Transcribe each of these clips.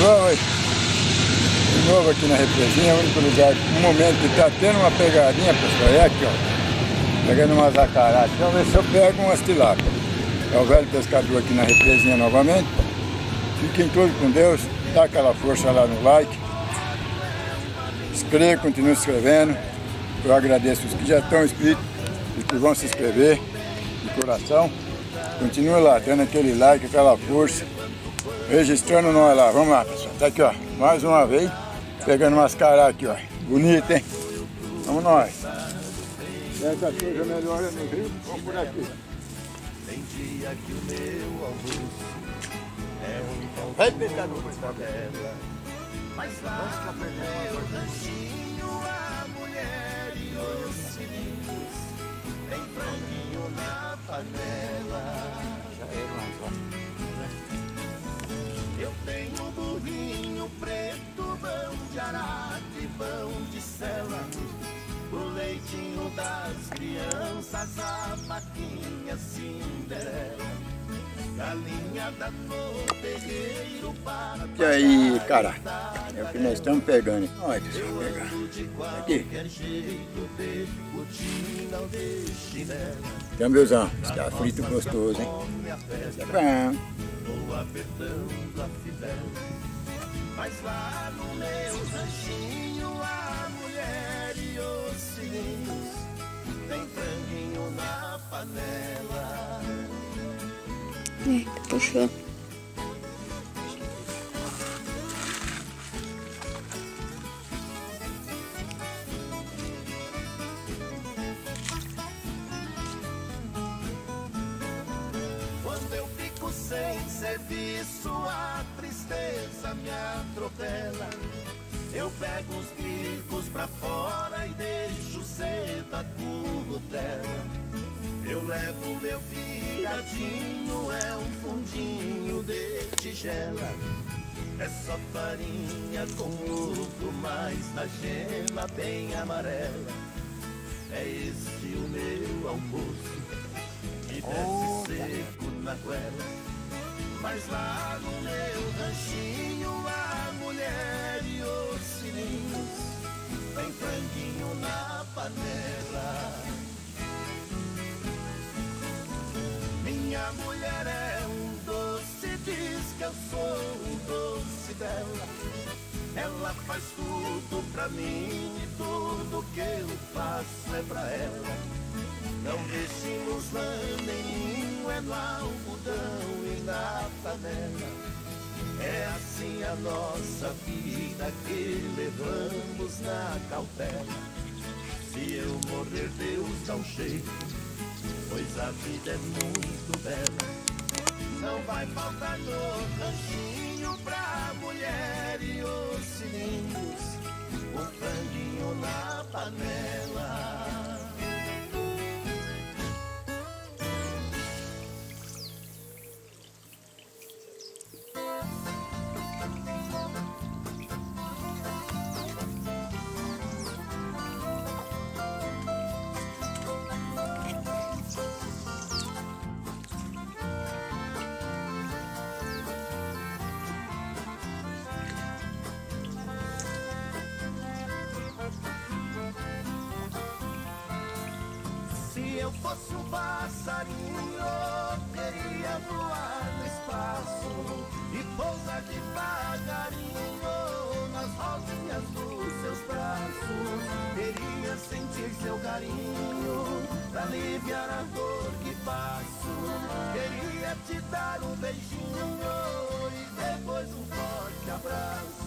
pessoal, de novo aqui na represinha, o único lugar, no momento que está tendo uma pegadinha, pessoal, é aqui, ó, pegando umas acará aqui, vamos ver se eu pego umas tilápias. É o velho pescador aqui na represinha novamente. Fiquem todos com Deus, dá aquela força lá no like, inscreva, continue se inscrevendo. Eu agradeço os que já estão inscritos e que vão se inscrever de coração. Continue lá, dando aquele like, aquela força, registrando nós lá. Vamos lá, pessoal. Tá aqui, ó, mais uma vez, pegando umas cará aqui, ó. Bonito, hein? Vamos nós. Essa coisa melhora no rio, vamos por aqui. Tem dia que o meu almoço é um Vai, pescador, tabela. Mas lá no meu ranchinho a mulher e os filhinhos tem franguinho na panela. Eu tenho burrinho preto, pão de arate, pão de sela, o leitinho das crianças, a vaquinha Cinderela, galinha da cor, terreiro, para. E aí, cara, é o que nós estamos pegando. Olha, deixa eu pegar. Aqui. Câmbiozão, está frito gostoso, hein? Esse é bom. Vou apertando a fivela. Mas lá no meu ranchinho a mulher e os filhinhos tem franguinho na panela. Eita, puxou. Quando eu fico sem serviço, a tristeza me atropela. Eu pego os bicos pra fora e deixo cedo a currutela. Eu levo meu fiadinho, é um fundinho de tigela. É só farinha com ovo, mais na gema bem amarela. É esse o meu almoço, que desce seco na goela. Mas lá no meu ranchinho a mulher e os filhinhos tem franguinho na panela. Minha mulher é um doce, diz que eu sou um doce dela. Ela faz tudo pra mim e tudo que eu faço é pra ela. Não vestimos lã nem ninho, é no algodão e na panela. É assim a nossa vida que levamos na cautela. Se eu morrer, Deus dá um jeito, pois a vida é muito bela. Não vai faltar no ranchinho pra mulher e os filhinhos, um franguinho na panela. Se eu fosse um passarinho, queria voar no espaço e pousar devagarinho nas rosinhas dos seus braços. Queria sentir seu carinho pra aliviar a dor que passo. Queria te dar um beijinho e depois um forte abraço.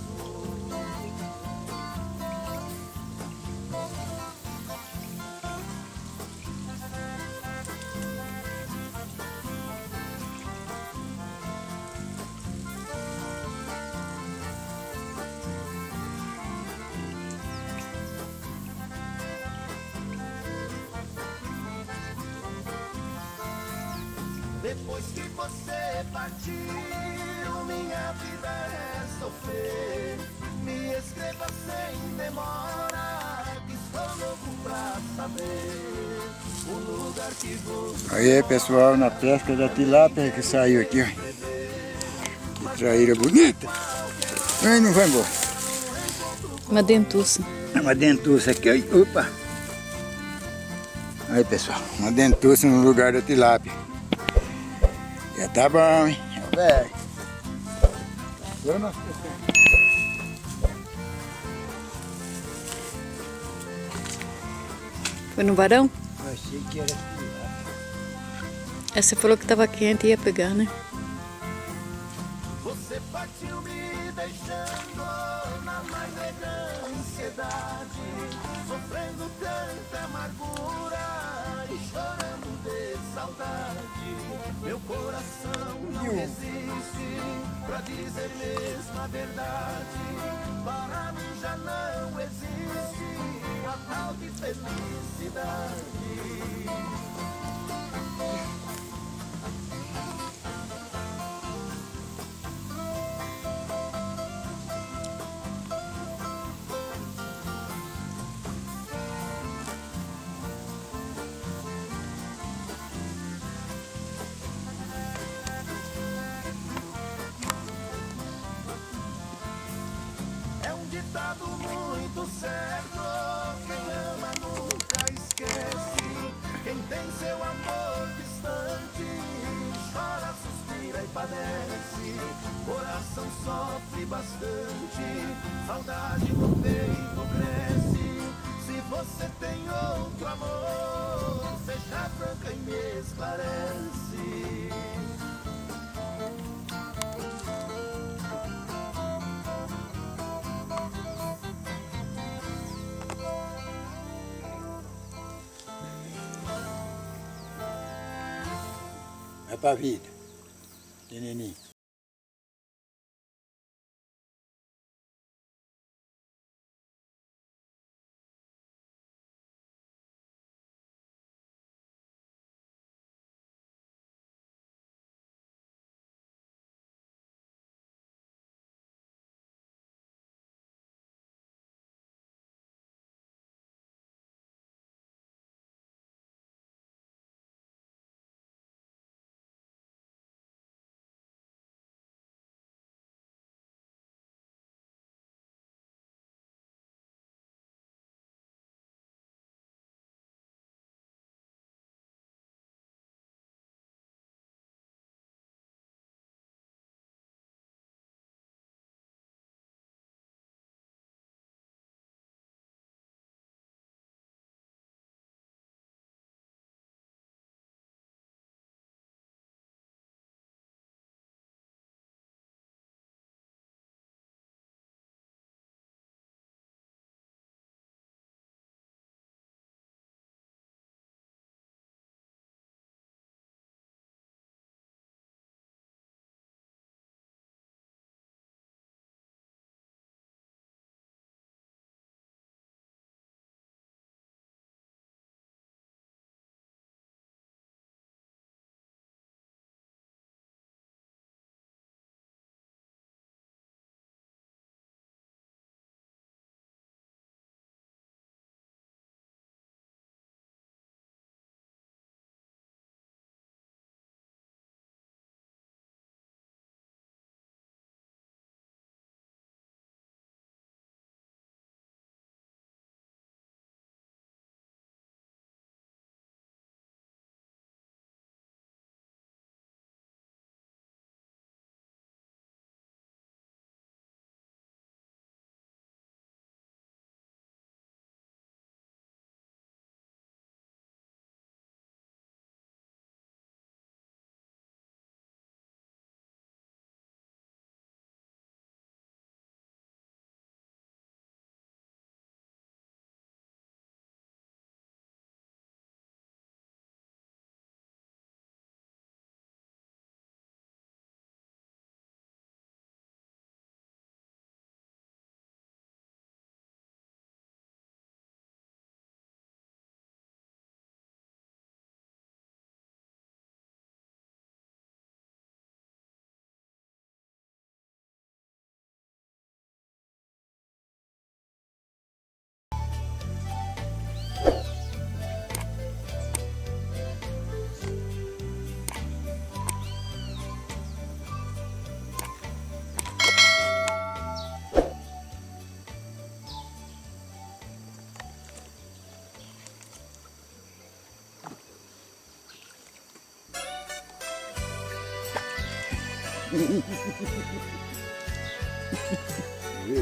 Depois que você partiu, minha vida é sofrer. Me escreva sem demora, que estou louco pra saber o lugar que você. Aí pessoal, na pesca da tilápia que saiu aqui, ó. Que traíra bonita. Ai, não vai embora. Uma dentuça. Uma dentuça aqui, ó. Opa! Aí, pessoal, uma dentuça no lugar da tilápia. Já tá bom, hein? É o velho. Vamos. Foi no varão? Eu achei que era tilápia. Você falou que tava quente e ia pegar, né? Você partiu me deixando na mais grande ansiedade, sofrendo tanta amargura e chorando de saudade. Meu coração não resiste pra dizer mesmo a verdade. Para mim já não existe a tal de felicidade. É um ditado muito certo, quem ama nunca esquece. Quem tem seu amor distante, chora, suspira e padece. Coração sofre bastante, saudade no peito cresce. Se você tem outro amor, seja franca e me esclarece. É pra vida. Pequenininho.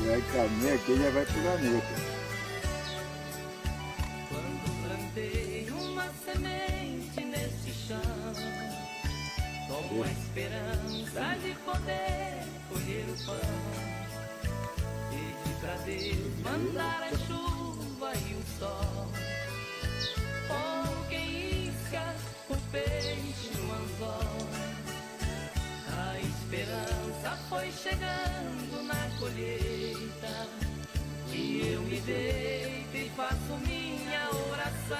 Vai caminhar aqui e já vai pular noutra. Quando plantei uma semente nesse chão, com a esperança de poder colher o pão, pedi pra Deus mandar a chuva e o sol, como quem isca o peixe no anzol. A esperança foi chegando na colheita, e eu me deito e faço minha oração,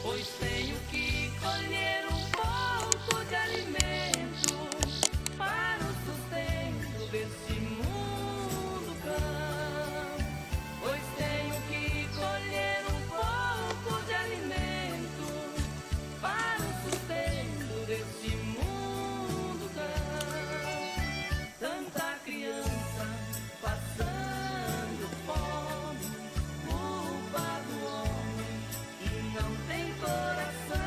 pois tenho que colher um pouco de alimento para o sustento deste mundo cão. Pois tenho que colher um pouco de alimento para o sustento deste mundo cão. Tanta criança passando fome, culpa do homem e não tem coração.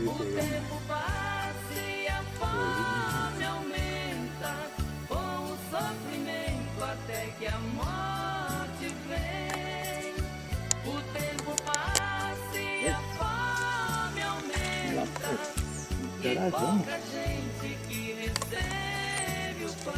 O tempo passa e a fome aumenta, com o sofrimento até que a morte vem. O tempo passa e a fome aumenta, e pouca gente que recebe o pão.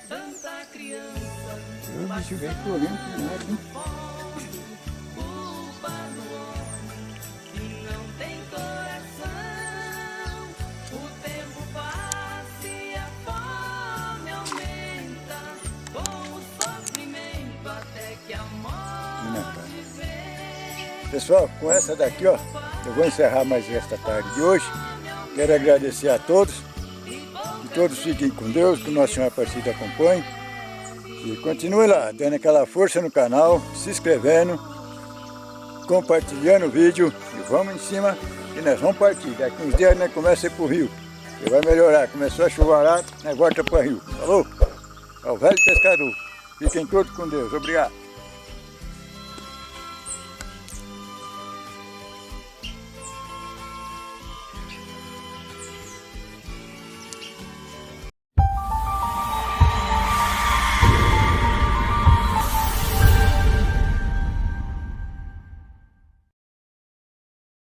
Tanta criança O bicho vem correndo por nada, hein? culpa do homem que não tem coração. O tempo passa e a fome aumenta, com o sofrimento até que a morte vem. Pessoal, com essa daqui, ó, eu vou encerrar mais esta tarde de hoje. Quero agradecer a todos. Que todos fiquem com Deus, que o Nosso Senhor Aparecido acompanhe. E continue lá, dando aquela força no canal, se inscrevendo, compartilhando o vídeo. E vamos em cima, que nós vamos partir. Daqui uns dias nós começamos a ir para o rio. E vai melhorar. Começou a chuvarar, nós volta para o rio. Falou? É o velho pescador. Fiquem todos com Deus. Obrigado.